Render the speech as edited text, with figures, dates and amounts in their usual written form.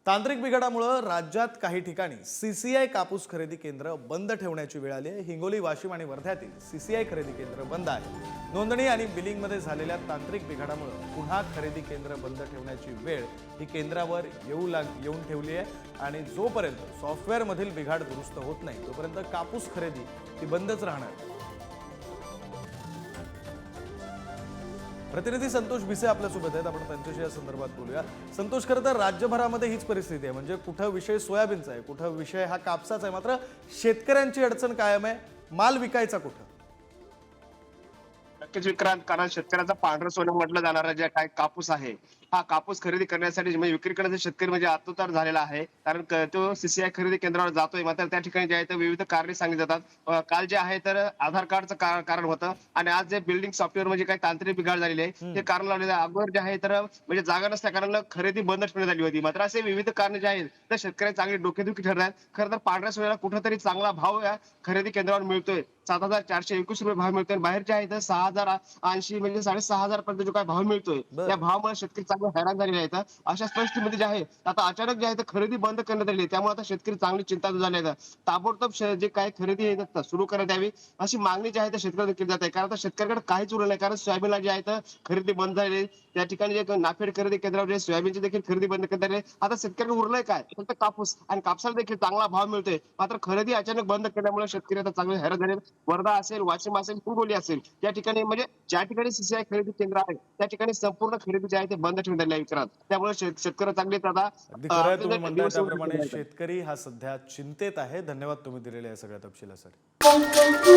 तांत्रिक बिघाडामुळे राज्यात काही ठिकाणी सीसीआय कापूस खरेदी केंद्र बंद ठेवण्याची वेळ आली आहे। हिंगोली, वाशिम आणि वर्ध्यातील सीसीआय खरेदी केंद्र बंद आहे। नोंदणी आणि बिलिंगमध्ये झालेल्या तांत्रिक बिघाडामुळे पुन्हा खरेदी केंद्र बंद ठेवण्याची वेळ ही केंद्रावर येऊन ठेवली आहे आणि जोपर्यंत सॉफ्टवेअरमधील बिघाड दुरुस्त होत नाही तोपर्यंत कापूस खरेदी ही बंदच राहणार। प्रतिनिधी संतोष भिसे आपल्यासोबत आहेत, आपण त्यांच्याशी या संदर्भात बोलूया। संतोष, खरं तर राज्यभरामध्ये हीच परिस्थिती आहे, म्हणजे कुठं विषय सोयाबीनचा आहे, कुठं विषय हा कापसाचा आहे, मात्र शेतकऱ्यांची अडचण कायम आहे। माल विकायचा कुठं? नक्कीच विक्रांत, कारण शेतकऱ्याचा पांढरं सोनं म्हटलं जाणारा जे काय कापूस आहे, हा कापूस खरेदी करण्यासाठी म्हणजे विक्री करण्यासाठी शेतकरी म्हणजे आतुरता झालेला आहे। कारण तो सीसीआय खरेदी केंद्रावर जातोय, मात्र त्या ठिकाणी जे आहे तर विविध कारणे सांगितली जातात। काल जे आहे तर आधार कार्डचं कारण होतं आणि आज जे बिल्डिंग सॉफ्टवेअर म्हणजे काही तांत्रिक बिघाड झालेले आहे ते कारण लावलेलं आहे। अगोदर जे आहे तर म्हणजे जागा नसल्या कारणानं खरेदी बंद ठेवण्यात आली होती, मात्र असे विविध कारणे जे आहेत तर शेतकरी चांगली डोकेदुखी ठरत आहेत। खरं तर पांढऱ्या सोन्याला कुठेतरी चांगला भाव या खरेदी केंद्रावर मिळतोय, 7,421 रुपये भाव मिळतोय। बाहेर जे आहे तर 6,080 म्हणजे 6,500 पर्यंत जो काय भाव मिळतोय, बर, त्या भावामुळे शेतकरी चांगले हैराण झालेले आहेत। अशा परिस्थितीमध्ये जे आहे आता अचानक जे आहे तर खरेदी बंद करण्यात आली आहे, त्यामुळे आता शेतकरी चांगली चिंतातूर झाले आहेत। ताबडतोब जे काही खरेदी आहे सुरू करण्यात यावी अशी मागणी जी आहे तर शेतकऱ्यांनी केली जात आहे। कारण आता शेतकऱ्याकडे काहीच उरलं नाही, कारण सोयाबीनला जे आहे तर खरेदी बंद झाली आहे। त्या ठिकाणी जे नाफेड खरेदी केंद्रावर जे सोयाबीनची देखील खरेदी बंद करण्यात आली आहे। आता शेतकऱ्याकडे उरलंय काय, फक्त कापूस, आणि कापसाला देखील चांगला भाव मिळतोय, मात्र खरेदी अचानक बंद केल्यामुळे शेतकरी आता चांगले हैराण झाले। वर्धा असेल, वाशिम असेल, हिंगोली असेल, या ठिकाणी म्हणजे ज्या ठिकाणी सीसीआय खरेदी केंद्र आहे त्या ठिकाणी संपूर्ण खरेदी जे आहे ते बंद ठेवण्यात आली आहे विक्रांत। त्यामुळे शेतकरी चांगले आता अगदी खरं आहे, आपले तुम्ही जे म्हणताय दिवस त्याप्रमाणे शेतकरी हा सध्या चिंतेत आहे। धन्यवाद तुम्ही दिलेल्या या सगळ्या तपशिलासाठी।